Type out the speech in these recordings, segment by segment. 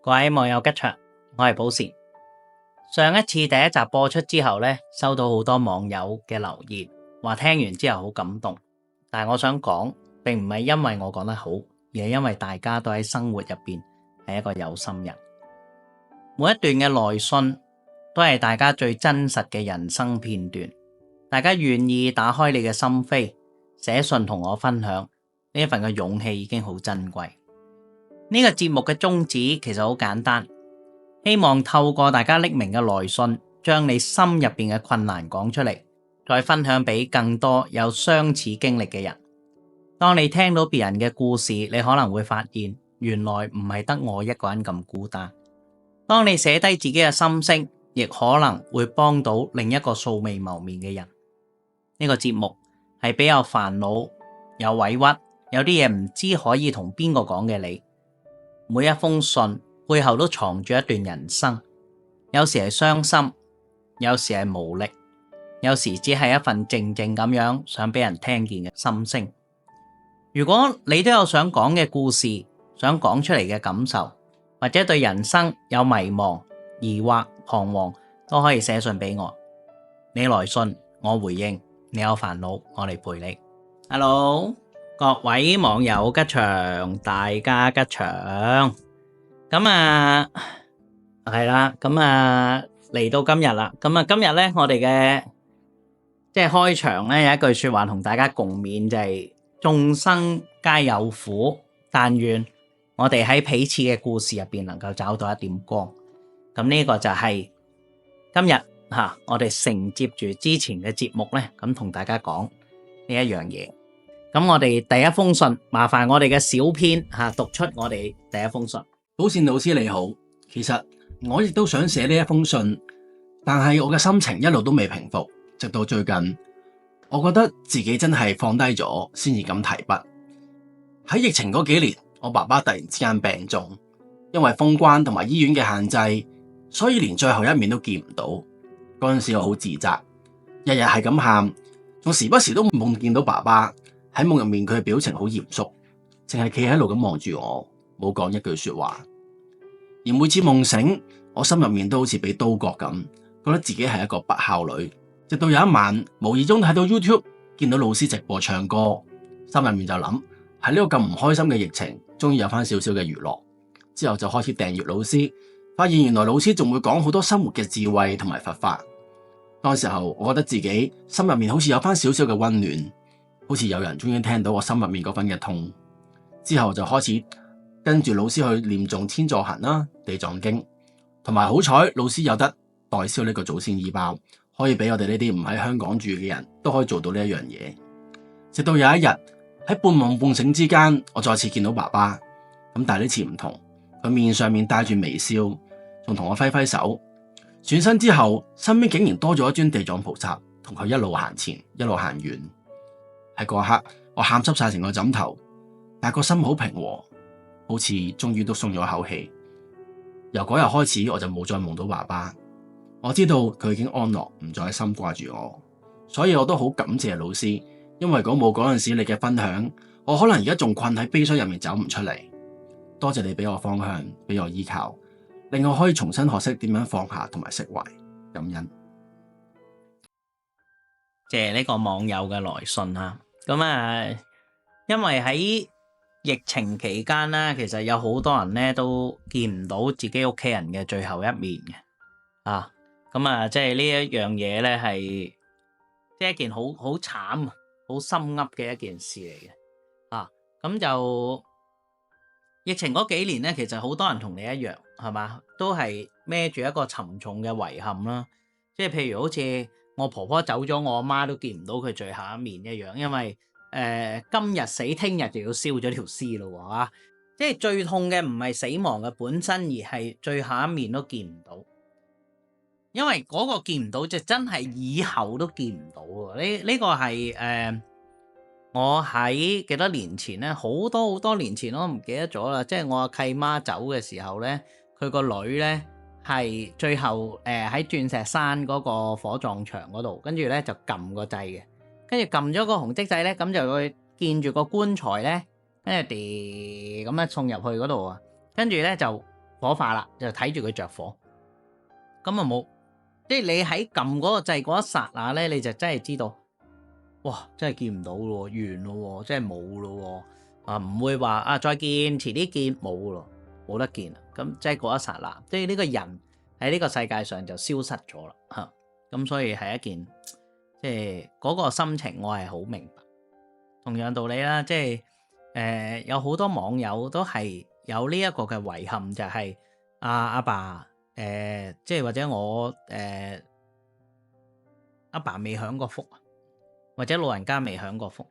各位網友吉祥，我係寶善。上一次第一集播出之後呢，收到好多網友嘅留言，話聽完之後好感動。但係我想講，並唔係因為我講得好，而係因為大家都喺生活入邊係一個有心人。每一段嘅來信都係大家最真實嘅人生片段，大家願意打開你嘅心扉，寫信同我分享，呢一份嘅勇氣已經好珍貴。呢個節目嘅宗旨其實好簡單，希望透過大家匿名嘅來信，將你心入邊嘅困難講出嚟，再分享俾更多有相似經歷嘅人。當你聽到別人嘅故事，你可能會發現，原來唔係得我一個人咁孤單。當你寫低自己嘅心聲，亦可能會幫到另一個素未謀面嘅人。呢個節目係比較煩惱、有委屈、有啲嘢唔知可以同邊個講嘅你。每一封信背後都藏住一段人生，有時係傷心，有時係無力，有時只係一份靜靜咁樣想俾人聽見嘅心聲。如果你都有想講嘅故事，想講出嚟嘅感受，或者對人生有迷茫、疑惑、彷徨，都可以寫信俾我。你來信我回應，你有煩惱我嚟陪你。Hello，各位網友吉祥，大家吉祥。咁係啦，嚟到今日啦。今日咧，我哋嘅開場咧有一句說話同大家共勉，就係眾生皆有苦，但願我哋喺彼此嘅故事入邊能夠找到一點光。咁呢個就係今日我哋承接住之前嘅節目咧，咁同大家講呢一樣嘢。咁我哋第一封信，麻煩我哋嘅小編讀出我哋第一封信。寶善老師你好，其實我亦都想寫呢一封信，但係我嘅心情一路都未平復，直到最近，我覺得自己真係放低咗，先至咁提筆。喺疫情嗰幾年，我爸爸突然之間病重，因為封關同埋醫院嘅限制，所以連最後一面都見唔到。嗰陣時我好自責，日日係咁喊，仲時不時都夢見到爸爸。喺夢入面，佢嘅表情好嚴肅，淨係企喺度咁望住我，冇講一句說話。而每次夢醒，我心入面都好似俾刀割咁，覺得自己係一個不孝女。直到有一晚，無意中睇到 YouTube， 見到老師直播唱歌，心入面就諗，喺呢個咁唔開心嘅疫情，終於有翻少少嘅娛樂。之後就開始訂閱老師，發現原來老師仲會講好多生活嘅智慧同埋佛法。當時候，我覺得自己心入面好似有翻少少嘅溫暖。好似有人終於聽到我心入面嗰份嘅痛，之後就開始跟住老師去念誦千座行啦、地藏經，同埋好彩老師有得代燒呢個祖先衣包，可以俾我哋呢啲唔喺香港住嘅人都可以做到呢一樣嘢。直到有一日喺半夢半醒之間，我再次見到爸爸，咁但係呢次唔同，佢面上面帶住微笑，仲同我揮揮手。轉身之後，身邊竟然多咗一尊地藏菩薩，同佢一路行前，一路行遠。喺嗰一刻，我喊濕晒成個枕頭，但係個心好平和，好似終於都鬆咗一口氣。由嗰日開始，我就冇再夢到爸爸。我知道佢已經安樂，唔再心掛住我，所以我都好感謝老師，因為如果冇嗰陣時你嘅分享，我可能而家仲困喺悲傷入面走唔出嚟。多謝你俾我方向，俾我依靠，令我可以重新學識點樣放下同埋釋懷，感恩。謝呢個網友嘅來信啊！因為喺疫情期間咧，其實有好多人咧都見唔到自己屋企人嘅最後一面嘅呢一樣嘢咧係一件好慘、好心噏嘅一件事嚟嘅咁就疫情嗰幾年咧，其實好多人同你一樣係嘛，都係孭住一個沉重嘅遺憾啦。即係譬如好似我婆婆走咗，我阿媽都見唔到佢最後一面一樣，因為今日死，聽日就要燒咗條屍咯嚇。即係最痛嘅唔係死亡嘅本身，而係最後一面都見唔到。因為嗰個見唔到，就真係以後都見唔到喎。呢個係我喺幾多年前咧，好多年前我都唔記得咗啦。即係我阿契媽走嘅時候咧，佢個女咧係最後喺鑽石山嗰個火葬場嗰度，跟住咧就撳個掣嘅，跟住撳咗個紅色掣咧，咁就會見住個棺材咧，跟住咁樣送入去嗰度啊，跟住咧就火化啦，就睇住佢着火。咁啊冇，即係你喺撳嗰個掣嗰一剎那咧，你就真係知道，哇！真係見唔到咯，完咯，真係冇咯，唔會話再見，遲啲見，冇咯，冇得見啦。咁即係嗰一剎那，即係呢個人喺呢個世界上就消失咗啦嚇。咁所以係一件即係嗰個心情，我係好明白。同樣道理啦，即係有好多網友都係有呢一個嘅遺憾，就係阿爸即係或者我阿爸未享過福，或者老人家未享過福。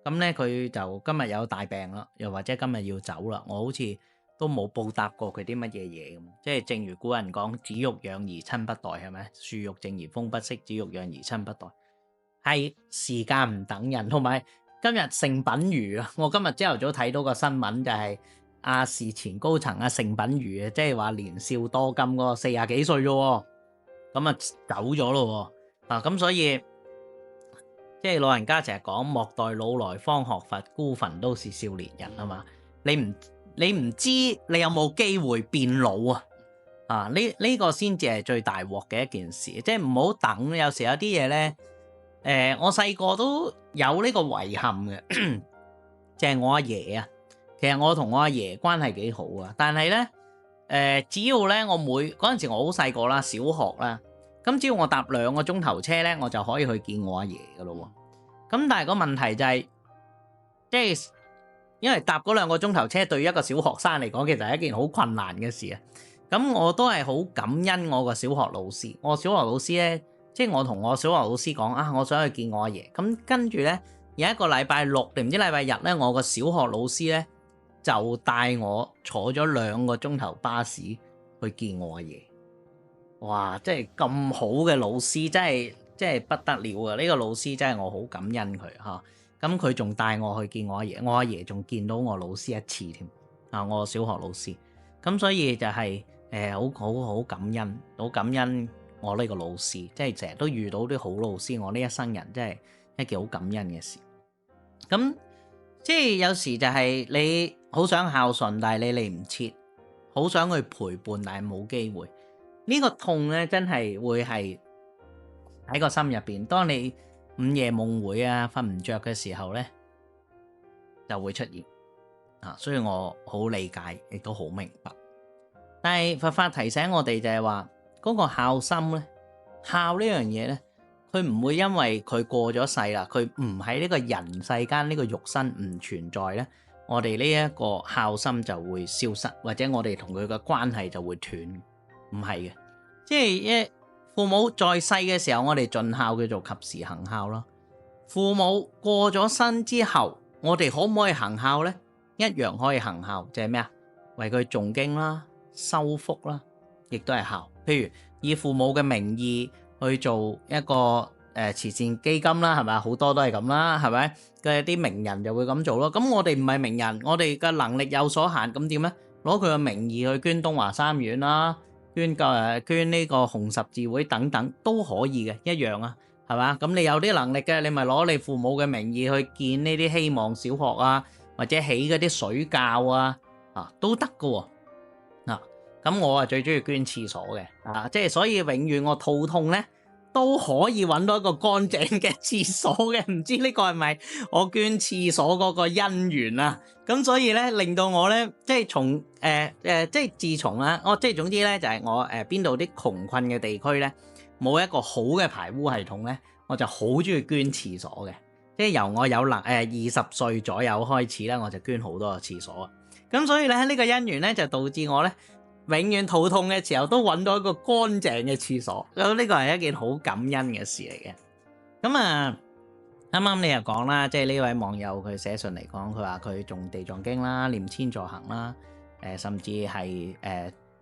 咁咧佢就今日有大病啦，又或者今日要走啦，我好似都冇報答過佢啲乜嘢嘢咁。即係正如古人講，子欲養而親不待，係咪？樹欲靜而風不息，子欲養而親不待。係時間唔等人，同埋今日盛品儒啊！我今日朝頭早睇到個新聞就係亞視前高層盛品儒啊，即係話年少多金嗰個40幾歲咯，咁啊走咗咯。咁所以即係老人家成日講莫待老來方學佛，孤墳都是少年人啊嘛。你唔知你有冇機會變老啊？呢個先至係最大鑊嘅一件事，即係唔好等。有時有啲嘢呢，我細個都有呢個遺憾嘅，即係我阿爺啊。其實我同我阿爺關係幾好啊，但係呢，只要呢我嗰陣時我好細個啦，小學啦。咁只要我搭2個鐘頭車呢，我就可以去見我阿爺噶咯。咁但係個問題就係，即係因為搭嗰2個鐘頭車對於一個小學生嚟講，其實係一件好困難嘅事啊。咁我都係好感恩我個小學老師。我小學老師呢，即係我同我小學老師講我想去見我阿爺。咁跟住呢，有一個禮拜六定唔知禮拜日呢，我個小學老師呢就帶我坐咗2個鐘頭巴士去見我阿爺。哇！即係咁好嘅老師，真係不得了啊！呢個老師真係我好感恩佢嚇。咁佢仲帶我去見我阿爺，我阿爺仲見到我老師一次添我小學老師。咁所以就係好感恩，好感恩我呢個老師，即係成日都遇到啲好老師。我呢一生人真係一件好感恩嘅事。咁即係有時就係你好想孝順，但係你嚟唔切；好想去陪伴，但係冇機會。呢個痛咧，真係會係喺個心入邊。當你午夜夢回瞓唔着嘅時候咧，就會出現所以我好理解，亦都好明白。但係佛法提醒我哋就係話，嗰個孝心咧，孝呢樣嘢咧，佢唔會因為佢過咗世啦，佢唔喺呢個人世間，呢個肉身唔存在咧，我哋呢一個孝心就會消失，或者我哋同佢嘅關係就會斷。唔係嘅，即係父母在世嘅時候，我哋盡孝叫做及時行孝咯。父母過咗身之後，我哋可唔可以行孝呢？一樣可以行孝，就係咩啊？為佢誦經啦、修福啦，亦都係孝。譬如以父母嘅名義去做一個慈善基金啦，係咪？好多都係咁啦，係咪？嘅啲名人就會咁做咯。咁我哋唔係名人，我哋嘅能力有所限，咁點呢？攞佢嘅名義去捐東華三院啦。捐呢個紅十字會等等都可以嘅，一樣係嘛？咁你有啲能力嘅，你咪攞你父母嘅名義去建呢啲希望小學或者起嗰啲水窖都得㗎喎。咁我最中意捐廁所嘅即係所以永遠我肚痛呢都可以揾到一個乾淨嘅廁所嘅。唔知呢個係咪我捐廁所嗰個因緣啊？咁所以咧，令到我咧，即係從即係自從即係總之咧，就係我邊度啲窮困嘅地區咧，冇一個好嘅排污系統咧，我就好中意捐廁所嘅。即係由我有20歲左右開始咧，我就捐好多個廁所。咁所以咧，呢個因緣咧就導致我咧永遠肚痛嘅時候都揾到一個乾淨嘅廁所。咁呢個係一件好感恩嘅事嚟嘅。咁啱啱你又講啦，即係呢位網友佢寫信嚟講，佢話佢誦地藏經啦、念千座行啦，甚至係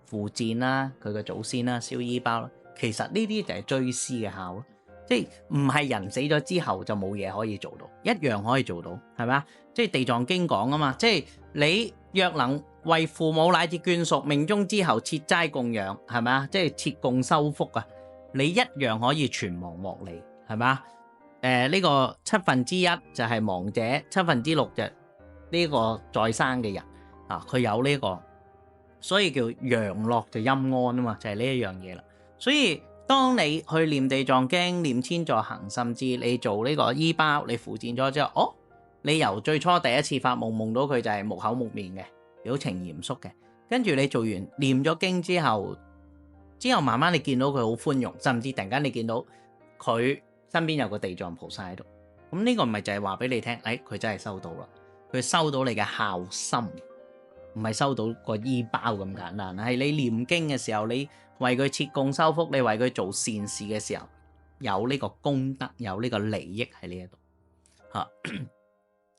附薦啦，佢嘅祖先啦、燒衣包啦，其實呢啲就係追思嘅孝咯，即係唔係人死咗之後就冇嘢可以做到，一樣可以做到，係咪啊？即係地藏經講啊嘛，即係你若能為父母乃至眷屬命終之後設齋供養，係咪啊？即係設供修福你一樣可以存亡獲利，係咪啊？呢個1/7就係亡者，6/7就呢個在生嘅人佢有呢個所以叫陽樂就陰安啊嘛，就係呢一樣嘢啦。所以當你去念地藏經、念千座行，甚至你做呢個衣包，你附薦咗之後，你由最初第一次發夢夢到佢就係木口木面嘅，表情嚴肅嘅，跟住你做完念咗經之後慢慢你見到佢好寬容，甚至突然間你見到佢身邊有個地藏菩薩喺度，咁呢個咪就係話俾你聽，佢真係收到啦，佢收到你嘅孝心，唔係收到個衣包咁簡單，係你念經嘅時候，你為佢設供修福，你為佢做善事嘅時候，有呢個功德，有呢個利益喺呢一度嚇。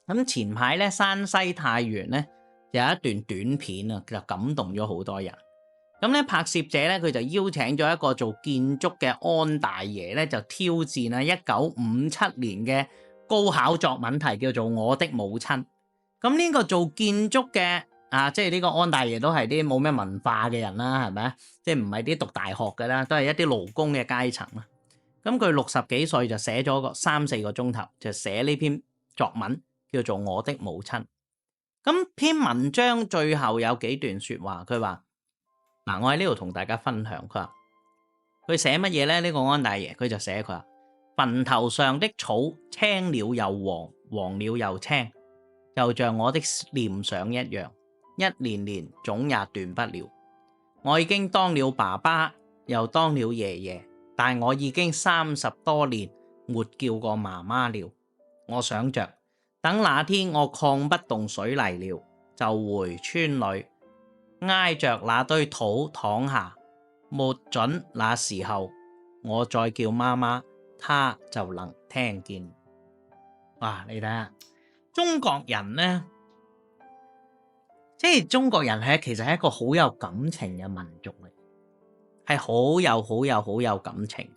咁前排咧，山西太原咧有一段短片啊，就感動咗好多人。咁咧拍攝者咧，佢就邀請咗一個做建築嘅安大爺咧，就挑戰啊1957年嘅高考作文題叫做《我的母親》。咁呢個做建築嘅即係呢個安大爺都係啲冇咩文化嘅人啦，係咪啊？即係唔係啲讀大學嘅啦，都係一啲勞工嘅階層啦。咁佢60幾歲就寫咗個3-4個鐘頭，就寫呢篇作文叫做《我的母親》。咁篇文章最後有幾段說話，佢話嗱，我喺呢度同大家分享。佢話佢寫乜嘢咧？呢個安大爺佢就寫佢話墳頭上的草青了又黃，黃了又青，就像我的念想一樣，一年年總也斷不了。我已經當了爸爸，又當了爺爺，但我已經30多年沒叫過媽媽了。我想着等那天我抗不動水泥了，就回村裏挨着那堆土躺下，沒準那時候我再叫媽媽，她就能聽見。哇！你睇下中國人呢，即係中國人其實係一個好有感情嘅民族嚟，係好有感情。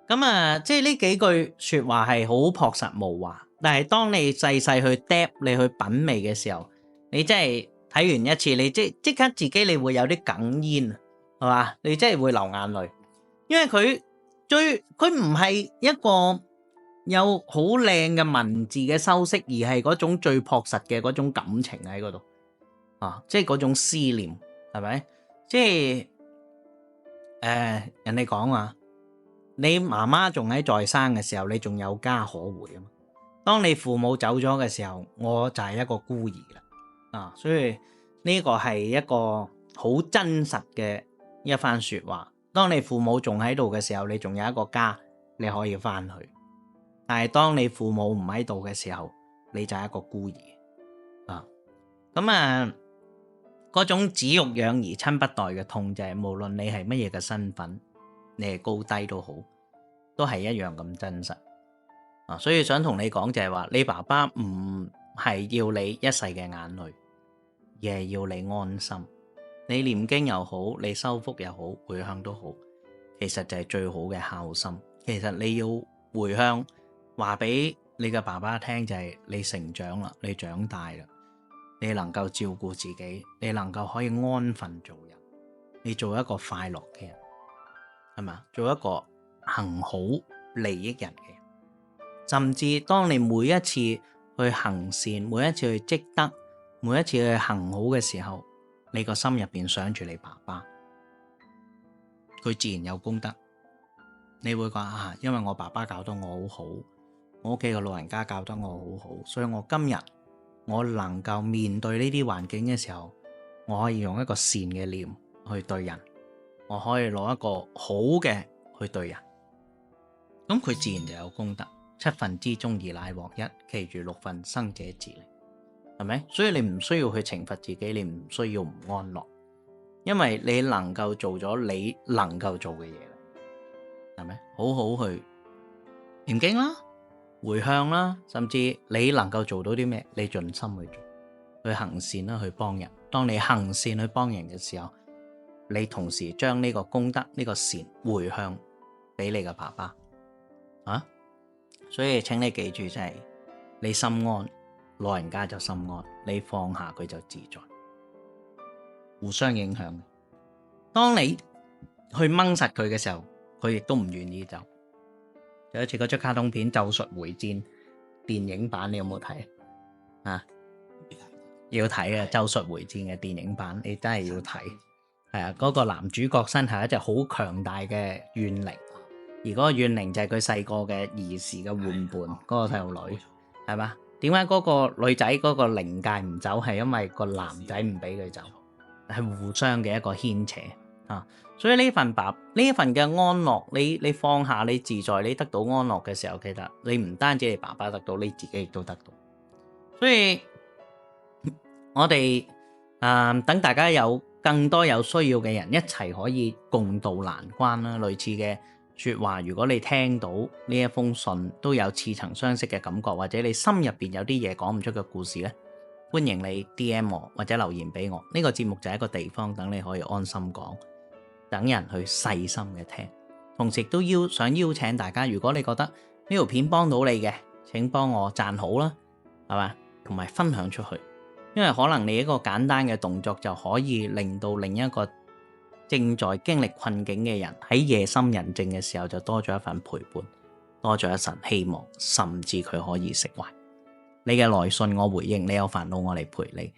咁即係呢幾句說話係好樸實無華，但係當你細細去 depth 你去品味嘅時候，你真係睇完一次，你即刻自己你會有啲哽咽，係嘛？你真係會流眼淚，因為佢唔係一個有好靚嘅文字嘅修飾，而係嗰種最樸實嘅嗰種感情喺嗰度即係嗰種思念，係咪？即係人哋講話，你媽媽仲喺在生嘅時候，你仲有家可回啊嘛。當你父母走咗嘅時候，我就係一個孤兒啦。所以呢個係一個好真實嘅一番說話。當你父母仲喺度嘅時候，你仲有一個家你可以翻去。但係當你父母唔喺度嘅時候，你就係一個孤兒嗰種子欲養而親不待嘅痛，就係無論你係乜嘢嘅身份，你係高低都好，都係一樣咁真實所以想同你講就係話，你爸爸唔係要你一世嘅眼淚，而係要你安心。你念經又好，你修福又好，回向都好，其實就係最好嘅孝心。其實你要回向話俾你嘅爸爸聽，就係你成長啦，你長大啦，你能夠照顧自己，你能夠可以安分做人，你做一個快樂嘅人，係咪？做一個行好利益人嘅人，甚至當你每一次去行善，每一次去積德，每一次去行好嘅時候，你個心入邊想住你爸爸，佢自然有功德。你會講因為我爸爸教得我好好，我屋企嘅老人家教得我好好，所以我今日我能夠面對呢啲環境嘅時候，我可以用一個善嘅念去對人，我可以攞一個好嘅去對人，咁佢自然就有功德。7分之中而乃獲一，其餘6分生者自利，係咪？所以你唔需要去懲罰自己，你唔需要唔安樂，因為你能夠做咗你能夠做嘅嘢，係咪？好好去念經啦，回向啦，甚至你能夠做到啲咩，你盡心去做，去行善啦，去幫人。當你行善去幫人嘅時候，你同時將呢個功德呢個善回向俾你嘅爸爸所以請你記住，就係你心安，老人家就心安，你放下佢就自在，互相影響。當你去掹實佢嘅時候，佢亦都唔願意走。就好似嗰出卡通片《咒術迴戰》電影版，你有冇睇要睇啊，《咒術迴戰》嘅電影版，你真係要睇。係啊，嗰個男主角身係一隻好強大嘅怨靈，而嗰個怨靈就係佢細個嘅兒時嘅玩伴，嗰個細路女係嘛？點解嗰個女仔嗰個靈界唔走，係因為個男仔唔俾佢走，係互相嘅一個牽扯啊！所以呢份嘅安樂，你放下，你自在，你得到安樂嘅時候，其實你唔單止你爸爸得到，你自己亦都得到。所以我哋等大家有更多有需要嘅人一齊可以共度難關啦。類似嘅說話，如果你聽到呢一封信都有似曾相識嘅感覺，或者你心入邊有啲嘢講唔出嘅故事呢，歡迎你 DM 我或者留言俾我。呢個節目就係一個地方等你可以安心講，等人去細心嘅聽。同時亦都想邀請大家，如果你覺得呢條片幫到你嘅，請幫我讚好啦，係嘛，同埋分享出去。因為可能你一個簡單嘅動作就可以令到另一個正在經歷困境嘅人喺夜深人靜嘅時候就多咗一份陪伴，多咗一份希望，甚至佢可以釋懷。你嘅來信我回應，你有煩惱我嚟陪你。